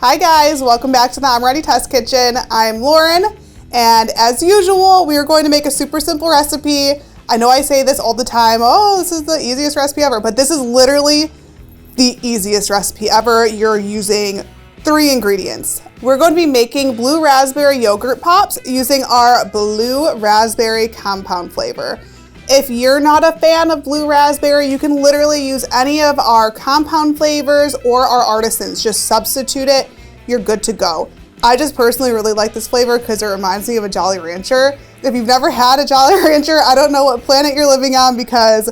Hi guys, welcome back to the Amoretti Test Kitchen. I'm Lauren, and as usual, we are going to make a super simple recipe. I know I say this all the time, oh, this is the easiest recipe ever, but this is literally the easiest recipe ever. You're using 3 ingredients. We're going to be making blue raspberry yogurt pops using our blue raspberry compound flavor. If you're not a fan of blue raspberry, you can literally use any of our compound flavors or our artisans. Just substitute it, you're good to go. I just personally really like this flavor because it reminds me of a Jolly Rancher. If you've never had a Jolly Rancher, I don't know what planet you're living on because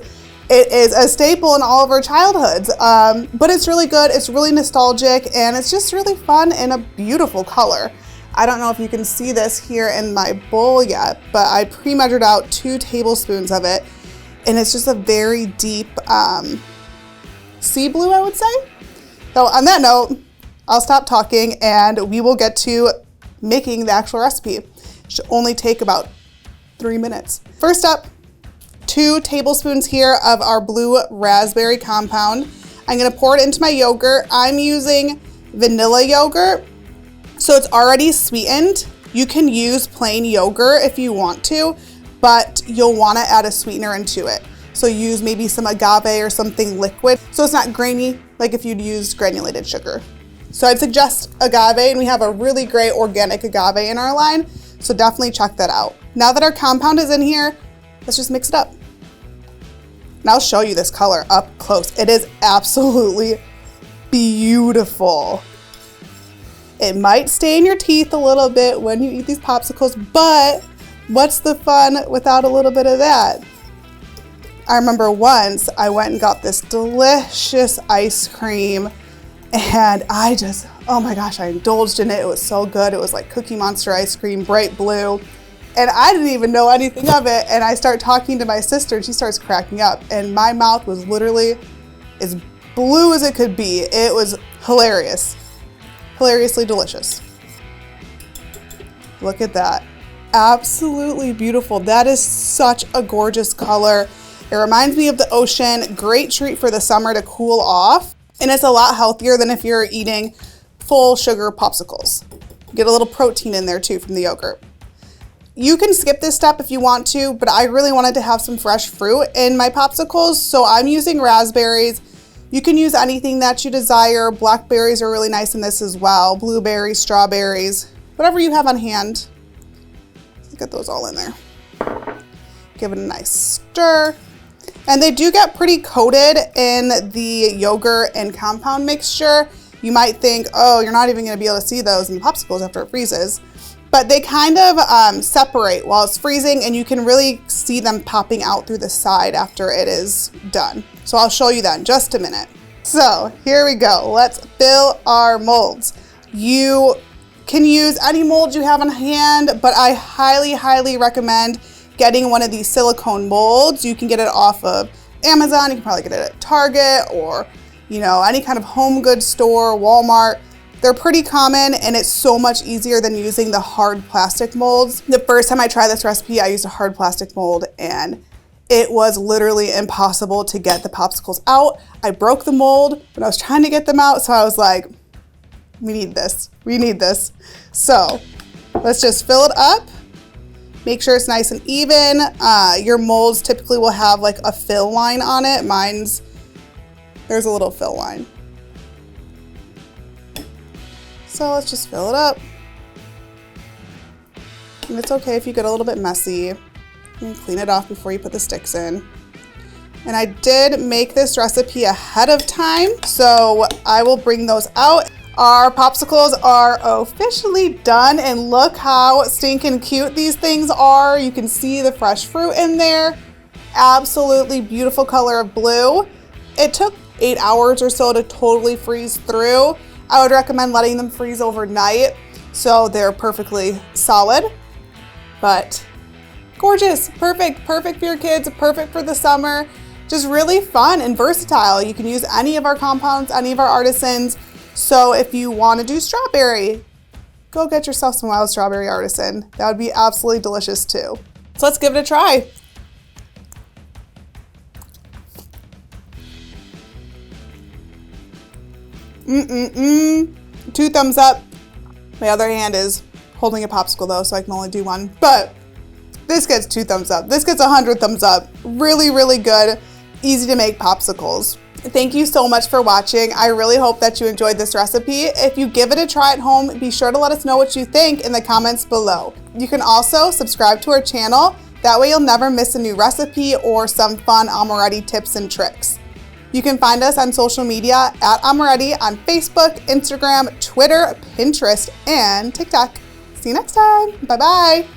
it is a staple in all of our childhoods. But it's really good, it's really nostalgic, and it's just really fun and a beautiful color. I don't know if you can see this here in my bowl yet, but I pre-measured out 2 tablespoons of it, and it's just a very deep sea blue, I would say. So on that note, I'll stop talking and we will get to making the actual recipe. It should only take about 3 minutes. First up, 2 tablespoons here of our blue raspberry compound. I'm gonna pour it into my yogurt. I'm using vanilla yogurt. So it's already sweetened. You can use plain yogurt if you want to, but you'll want to add a sweetener into it. So use maybe some agave or something liquid so it's not grainy like if you'd used granulated sugar. So I'd suggest agave, and we have a really great organic agave in our line, so definitely check that out. Now that our compound is in here, let's just mix it up. And I'll show you this color up close. It is absolutely beautiful. It might stain your teeth a little bit when you eat these popsicles, but what's the fun without a little bit of that? I remember once I went and got this delicious ice cream, and oh my gosh, I indulged in it. It was so good. It was like Cookie Monster ice cream, bright blue, and I didn't even know anything of it. And I start talking to my sister and she starts cracking up, and my mouth was literally as blue as it could be. It was hilarious. Hilariously delicious. Look at that. Absolutely beautiful. That is such a gorgeous color. It reminds me of the ocean. Great treat for the summer to cool off. And it's a lot healthier than if you're eating full sugar popsicles. Get a little protein in there too from the yogurt. You can skip this step if you want to, but I really wanted to have some fresh fruit in my popsicles, so I'm using raspberries. You can use anything that you desire. Blackberries are really nice in this as well. Blueberries, strawberries, whatever you have on hand. Let's get those all in there. Give it a nice stir. And they do get pretty coated in the yogurt and compound mixture. You might think, oh, you're not even gonna be able to see those in the popsicles after it freezes. But they kind of separate while it's freezing, and you can really see them popping out through the side after it is done. So I'll show you that in just a minute. So here we go. Let's fill our molds. You can use any mold you have on hand, but I highly, highly recommend getting one of these silicone molds. You can get it off of Amazon. You can probably get it at Target or, any kind of home goods store, Walmart. They're pretty common, and it's so much easier than using the hard plastic molds. The first time I tried this recipe, I used a hard plastic mold, and it was literally impossible to get the popsicles out. I broke the mold when I was trying to get them out, so I was like, we need this. So let's just fill it up. Make sure it's nice and even. Your molds typically will have like a fill line on it. There's a little fill line. So let's just fill it up. And it's okay if you get a little bit messy. You can clean it off before you put the sticks in. And I did make this recipe ahead of time, so I will bring those out. Our popsicles are officially done, and look how stinking cute these things are. You can see the fresh fruit in there. Absolutely beautiful color of blue. It took 8 hours or so to totally freeze through. I would recommend letting them freeze overnight so they're perfectly solid, but gorgeous, perfect for your kids, perfect for the summer. Just really fun and versatile. You can use any of our compounds, any of our artisans. So if you want to do strawberry, go get yourself some wild strawberry artisan. That would be absolutely delicious too. So let's give it a try. 2 thumbs up. My other hand is holding a popsicle though, so I can only do one. But this gets 2 thumbs up. This gets 100 thumbs up. Really, really good. Easy to make popsicles. Thank you so much for watching. I really hope that you enjoyed this recipe. If you give it a try at home, be sure to let us know what you think in the comments below. You can also subscribe to our channel. That way you'll never miss a new recipe or some fun Amoretti tips and tricks. You can find us on social media at Amoretti on Facebook, Instagram, Twitter, Pinterest, and TikTok. See you next time. Bye-bye.